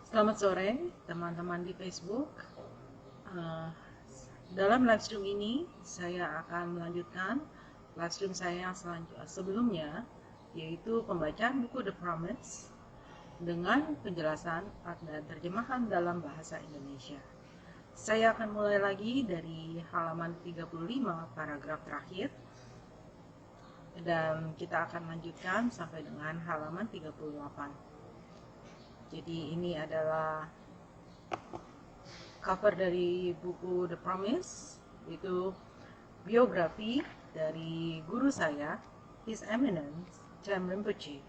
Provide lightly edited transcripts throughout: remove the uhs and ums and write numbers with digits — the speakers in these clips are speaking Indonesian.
Selamat sore teman-teman di Facebook. Uh, dalam live stream ini saya akan melanjutkan live stream saya yang sebelumnya, yaitu pembacaan buku The Promise dengan penjelasan dan terjemahan dalam bahasa Indonesia. Saya akan mulai lagi dari halaman 35 paragraf terakhir, dan kita akan lanjutkan sampai dengan halaman 38. Jadi ini adalah cover dari buku The Promise, itu biografi dari guru saya, His Eminence Chem Rinpoche.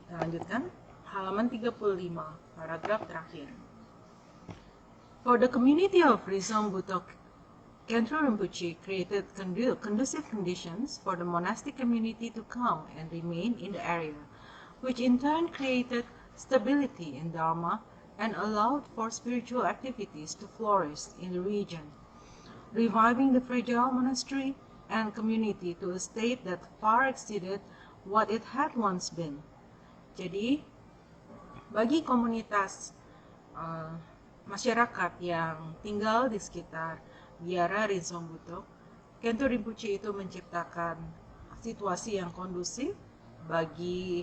Kita lanjutkan halaman 35 paragraf terakhir. For the community of Rizom Butok, Khentrul Rinpoche created conducive conditions for the monastic community to come and remain in the area, which in turn created stability in Dharma and allowed for spiritual activities to flourish in the region, reviving the fragile monastery and community to a state that far exceeded what it had once been. Jadi, bagi komunitas masyarakat yang tinggal di sekitar biara Rinzom Butok, Khentrul Rinpoche itu menciptakan situasi yang kondusif bagi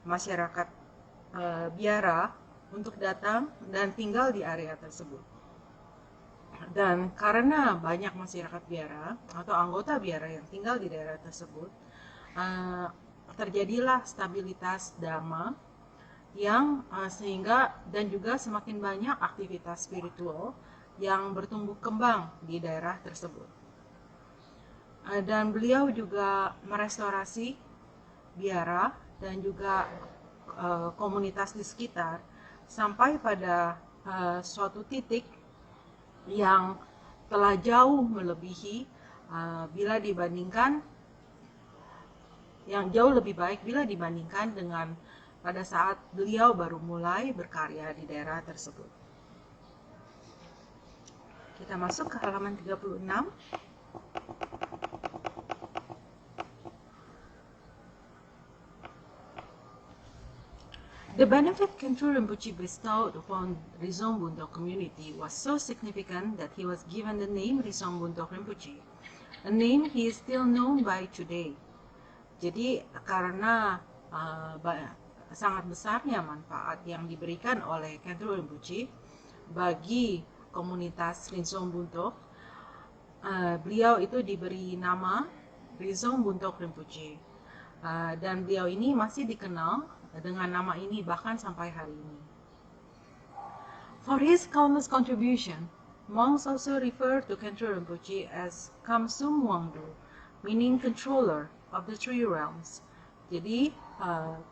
masyarakat biara untuk datang dan tinggal di area tersebut. Dan karena banyak masyarakat biara atau anggota biara yang tinggal di daerah tersebut, terjadilah stabilitas dharma yang sehingga dan juga semakin banyak aktivitas spiritual yang bertumbuh kembang di daerah tersebut. Dan beliau juga merestorasi biara dan juga komunitas di sekitar sampai pada suatu titik yang telah jauh melebihi bila dibandingkan yang jauh lebih baik bila dibandingkan dengan pada saat beliau baru mulai berkarya di daerah tersebut. Kita masuk ke halaman 36. The benefit Khentrul Rinpoche bestowed upon Rizom Buntok community was so significant that he was given the name Rizom Buntok Rinpoche, a name he is still known by today. Jadi karena sangat besarnya manfaat yang diberikan oleh Khentrul Rinpoche bagi komunitas Rizom Buntok, beliau itu diberi nama Rizom Buntok Rinpoche, dan beliau ini masih dikenal dengan nama ini bahkan sampai hari ini. For his countless contribution, monks also refer to Khentrul Rinpoche as Kamsum Wangdu, meaning controller of the three realms. Jadi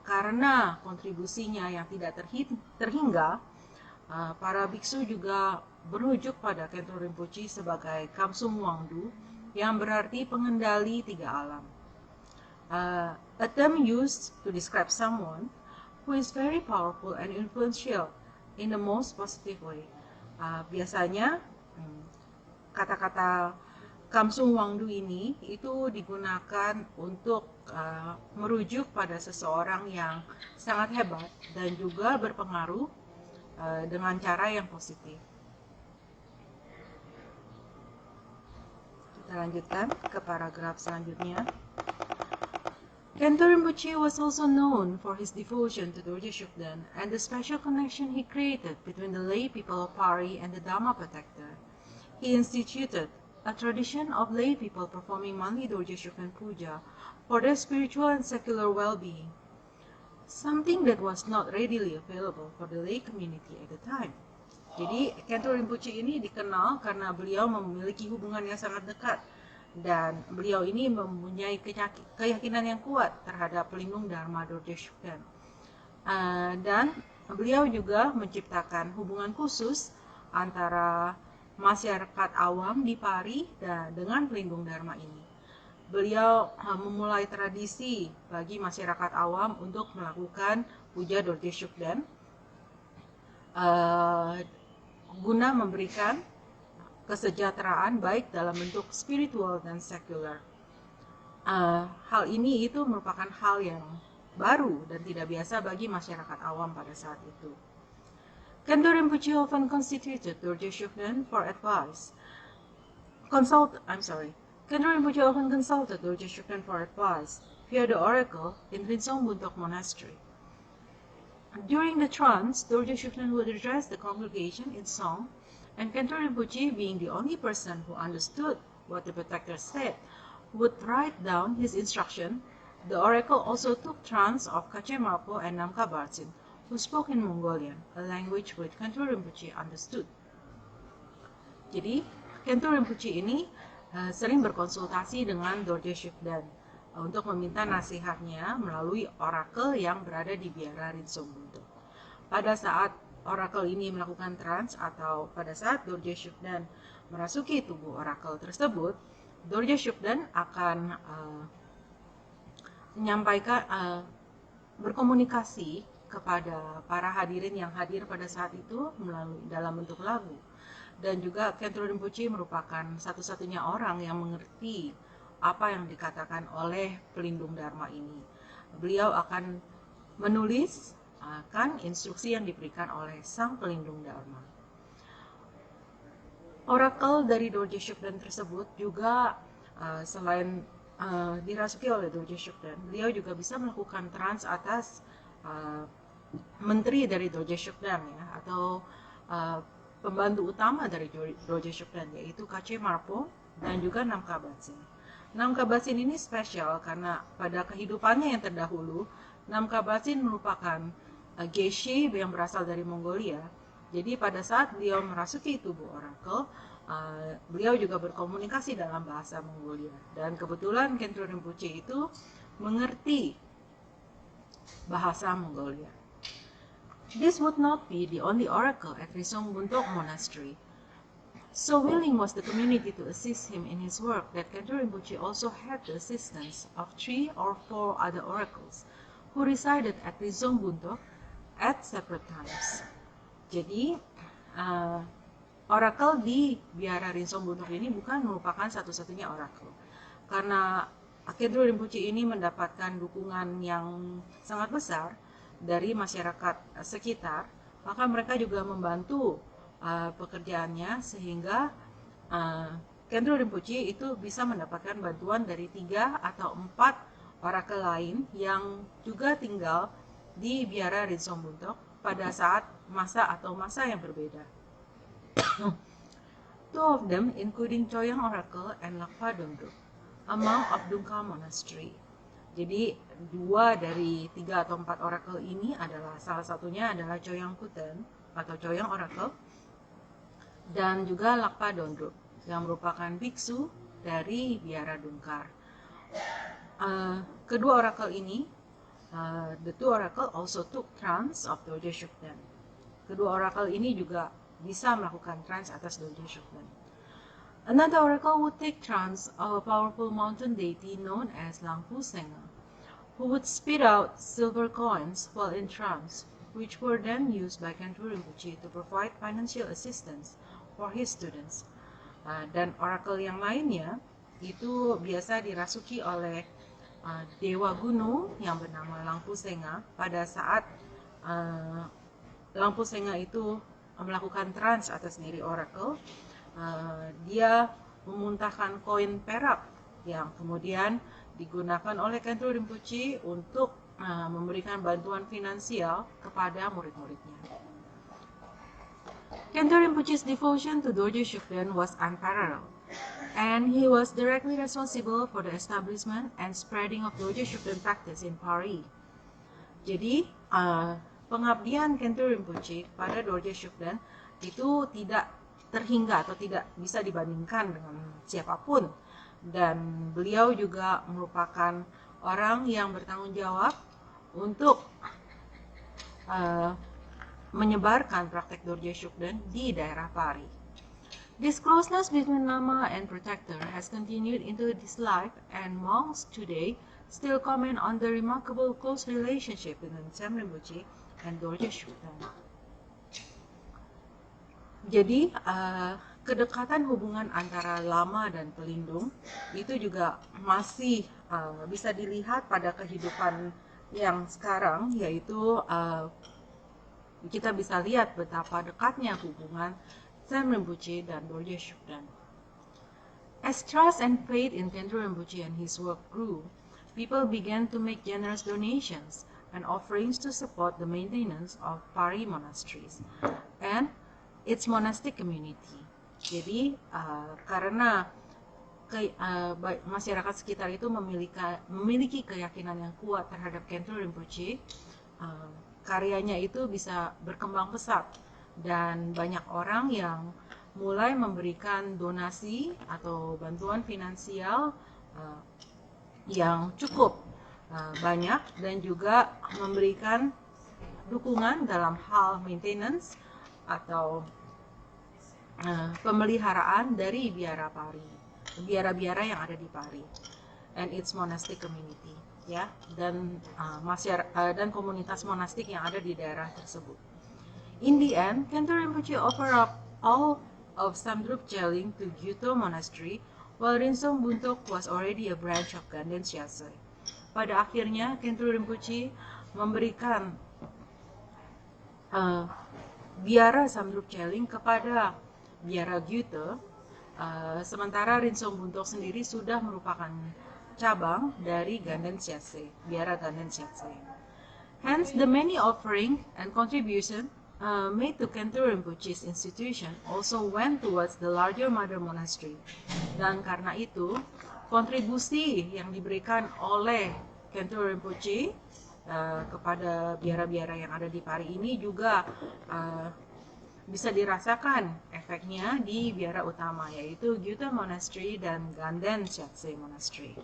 karena kontribusinya yang tidak terhingga, para biksu juga merujuk pada Khentrul Rinpoche sebagai Kamsum Wangdu, yang berarti pengendali tiga alam. A term used to describe someone who is very powerful and influential in the most positive way. Biasanya kata-kata Kamsum Wangdu ini itu digunakan untuk merujuk pada seseorang yang sangat hebat dan juga berpengaruh dengan cara yang positif. Kita lanjutkan ke paragraf selanjutnya. Khentrul Rinpoche was also known for his devotion to Dorje Shugden and the special connection he created between the lay people of Pari and the Dharma protector. He instituted a tradition of lay people performing monthly Dorje Shugden puja for their spiritual and secular well-being, something that was not readily available for the lay community at the time. Jadi Khentrul Rinpoche ini dikenal karena beliau memiliki hubungan yang sangat dekat, dan beliau ini mempunyai keyakinan yang kuat terhadap pelindung Dharma Dorje Shugden. Dan beliau juga menciptakan hubungan khusus antara masyarakat awam di Pari dan dengan pelindung Dharma ini. Beliau memulai tradisi bagi masyarakat awam untuk melakukan puja Dorje Shugden guna memberikan kesejahteraan baik dalam bentuk spiritual dan sekuler. Hal ini itu merupakan hal yang baru dan tidak biasa bagi masyarakat awam pada saat itu. Khenpo Rinpoche often constituted Dorje Shugden for advice. Khenpo Rinpoche often consulted Dorje Shugden for advice via the oracle in Rinzong Buntok Monastery. During the trance, Dorje Shugden would address the congregation in song, and Khenpo Rinpoche, being the only person who understood what the protector said, would write down his instruction. The oracle also took trance of Kache Marpo and Namkha Barsin, who spoke in Mongolian, a language which Khenpo Rinpoche understood. Jadi, Khenpo Rinpoche ini sering berkonsultasi dengan Dorje Shugden untuk meminta nasihatnya melalui orakel yang berada di biara Rinzong Buntok. Pada saat orakel ini melakukan trance atau pada saat Dorje Shugden merasuki tubuh orakel tersebut, Dorje Shugden akan menyampaikan berkomunikasi kepada para hadirin yang hadir pada saat itu melalui dalam bentuk lagu. Dan juga Khenpo Rinpoche merupakan satu-satunya orang yang mengerti apa yang dikatakan oleh pelindung Dharma ini. Beliau akan menulis instruksi yang diberikan oleh sang pelindung Dharma. Orakel dari Dorje Shugden tersebut juga selain dirasuki oleh Dorje Shugden, beliau juga bisa melakukan trance atas menteri dari Dorje Shugden ya, atau pembantu utama dari Dorje Shugden, yaitu Kache Marpo dan juga Namkha Barsin. Namkha Barsin ini spesial karena pada kehidupannya yang terdahulu, Namkha Barsin merupakan geshe yang berasal dari Mongolia. Jadi pada saat beliau merasuki tubuh orakel, beliau juga berkomunikasi dalam bahasa Mongolia. Dan kebetulan Khenpo Rinpoche itu mengerti bahasa Mongolia. This would not be the only oracle at Rinzong Buntok Monastery. So willing was the community to assist him in his work that Khenpo Rinpoche also had the assistance of 3 or 4 other oracles who resided at Rinzong Buntok at separate times. Jadi, orakel di biara Rinzong Buntok ini bukan merupakan satu-satunya orakel. Karena Khenpo Rinpoche ini mendapatkan dukungan yang sangat besar dari masyarakat sekitar, maka mereka juga membantu pekerjaannya sehingga Khenpo Rinpoche itu bisa mendapatkan bantuan dari 3 atau 4 orakel lain yang juga tinggal di biara Rinzong Buntok pada saat masa yang berbeda. Two of them, including Choyang Oracle and Lakpa Dongdruk, a monk of Dungka Monastery. Jadi 2 dari 3 atau 4 oracle ini adalah, salah satunya adalah Choyang Kuten atau Choyang Oracle, dan juga Lakpa Dongdruk yang merupakan biksu dari biara Dungkar. Kedua oracle ini, the 2 oracle also took trance of Dorje Shugden. Kedua oracle ini juga bisa melakukan trance atas Dorje Shugden. Another oracle would take trance of a powerful mountain deity known as Langpu Senga, who would spit out silver coins while in trance, which were then used by Khenpo Rinpoche to provide financial assistance for his students. Dan oracle yang lainnya itu biasa dirasuki oleh Dewa Gunung yang bernama Langpu Senga pada saat Langpu Senga itu melakukan trance atas diri oracle. Dia memuntahkan koin perak yang kemudian digunakan oleh Khenpo Rinpoche untuk memberikan bantuan finansial kepada murid-muridnya. Khenpo Rinpoche's devotion to Dorje Shugden was unparalleled, and he was directly responsible for the establishment and spreading of Dorje Shugden practice in Pari. Jadi, pengabdian Khenpo Rinpoche pada Dorje Shugden itu tidak terhingga atau tidak bisa dibandingkan dengan siapapun, dan beliau juga merupakan orang yang bertanggung jawab untuk menyebarkan praktek Dorje Shugden di daerah Pari. This closeness between Lama and Protector has continued into this life, and monks today still comment on the remarkable close relationship between Sem Rinpoche and Dorje Shugden. Jadi, kedekatan hubungan antara lama dan pelindung itu juga masih bisa dilihat pada kehidupan yang sekarang, yaitu kita bisa lihat betapa dekatnya hubungan Sam Rinpoche dan Dorje Shugden. As trust and faith in Khenpo Rinpoche and his work grew, people began to make generous donations and offerings to support the maintenance of Pari monasteries and its monastic community. Jadi karena masyarakat sekitar itu memiliki keyakinan yang kuat terhadap Khenpo Rinpoche, karyanya itu bisa berkembang pesat dan banyak orang yang mulai memberikan donasi atau bantuan finansial yang cukup banyak dan juga memberikan dukungan dalam hal maintenance atau pemeliharaan dari biara-biara yang ada di Pari and its monastic community, ya, dan dan komunitas monastik yang ada di daerah tersebut. In the end, Khenpo Rinpoche offered up all of Samdrup Cheling to Gyuto Monastery, while Rinzong Buntok was already a branch of Ganden Siasai. Pada akhirnya, Khenpo Rinpoche memberikan biara Samdrup Cheling kepada biara Gyuto, sementara Rinzong Buntok sendiri sudah merupakan cabang dari Ganden Siasai, biara Ganden Siasai. Hence, the many offering and contribution made to Khenpo Rinpoche's institution also went towards the larger mother monastery. Dan karena itu, kontribusi yang diberikan oleh Khenpo Rinpoche kepada biara-biara yang ada di Pari ini juga bisa dirasakan efeknya di biara utama, yaitu Gyuto Monastery dan Ganden Siasai Monastery.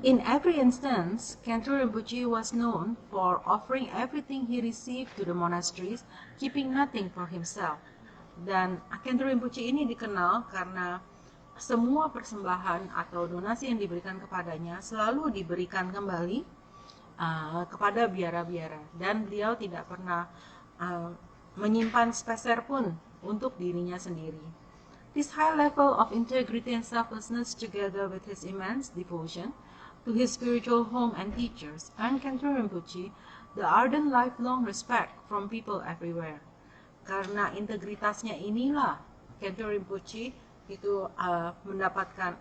In every instance, Khenpo Rinpoche was known for offering everything he received to the monasteries, keeping nothing for himself. Dan Khenpo Rinpoche ini dikenal karena semua persembahan atau donasi yang diberikan kepadanya selalu diberikan kembali kepada biara-biara, dan beliau tidak pernah menyimpan sepeser pun untuk dirinya sendiri. This high level of integrity and selflessness, together with his immense devotion to his spiritual home and teachers, earned Khenpo Rinpoche the ardent lifelong respect from people everywhere. Karena integritasnya inilah Khenpo Rinpoche itu mendapatkan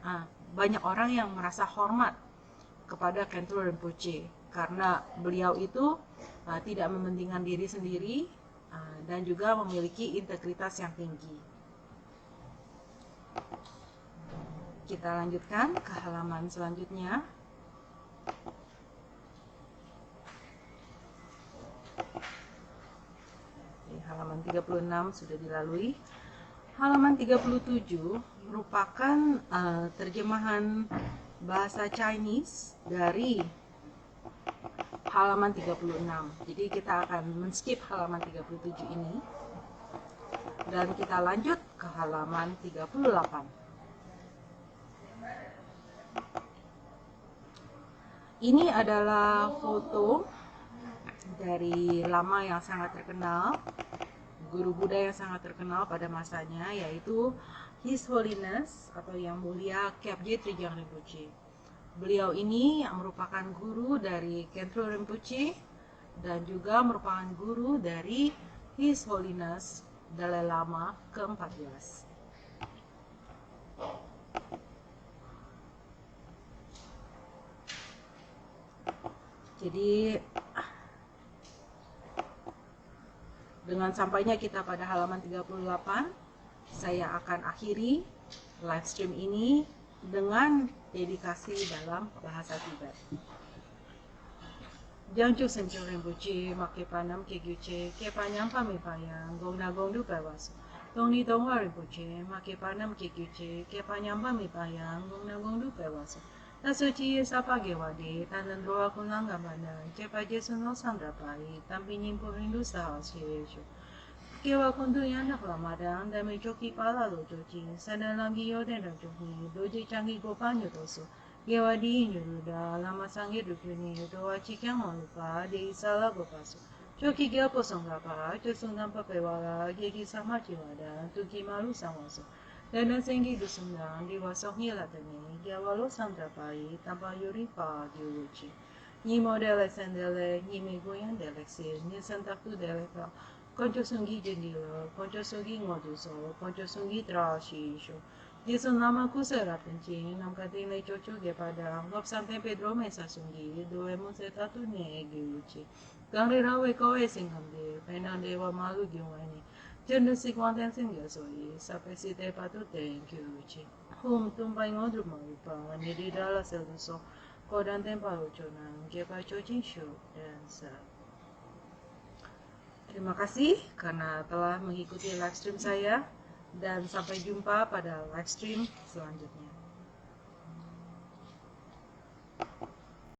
banyak orang yang merasa hormat kepada Khenpo Rinpoche, karena beliau itu tidak mementingkan diri sendiri dan juga memiliki integritas yang tinggi. Kita lanjutkan ke halaman selanjutnya. Halaman 36 sudah dilalui. Halaman 37 merupakan terjemahan bahasa Chinese dari halaman 36. Jadi kita akan men-skip halaman 37 ini dan kita lanjut ke halaman 38. Ini adalah foto dari lama yang sangat terkenal, guru Buddha yang sangat terkenal pada masanya, yaitu His Holiness atau Yang Mulia Kyabje Trijang Rinpoche. Beliau ini yang merupakan guru dari Khenpo Rinpoche dan juga merupakan guru dari His Holiness Dalai Lama ke-14. Jadi dengan sampainya kita pada halaman 38, saya akan akhiri live stream ini dengan dedikasi dalam bahasa Tibet. Jangcu Sencho Rinpoche, Makepanam Kegyuche, Kepanyam Pamipayang, Gongna Gongdu Pawasu. Tongni Tongwa Rinpoche, Makepanam Kegyuche, Kepanyam Pamipayang, Gongna Gongdu Pawasu. Nasuci Sapage Wade, Tandan Doa Kunanga Mana, Cepaje Suno Sandrapai, Tampinyin Purindu Sahas Hireshu. Kewa Kundu Yanak Ramadan, Dami Joki Pala Lojoki, Sadalangi Yoden Rajoki, Doji Changi Gopanyo Tosu, Gewadi Nyuruda, Lama Sangi Dukuni, Doa Chikyang Malupa, De Isala Gopasu, Joki Gyapo Songgapa, Josungan Papewala, Gegi Sama Chiwada, Tuki Malu Samasu, Dan singgi dusundang di wasoknya latani, dia walau sandrapai, tanpa yuripa diuji. Ni modele sendele, ni miguyan delexir, ni santaktu deleka, konco sungi jendilo, konco sungi ngoduso, konco sungi trasisho. Di son lama kusera pencing, nam katine coco ge pada, ngop sampai Pedro mesa sungi, due musetatu ne giuci. Kangre rawe kowe singhamde, penande wa malu giwani. Jendo si kwanten singa soyi, sape si te patu thank you uci. Tumpai ngodru malupa, nidi dala seluso, kodan tempa uconan, gepa cocin show, dan terima kasih karena telah mengikuti live stream saya dan sampai jumpa pada live stream selanjutnya.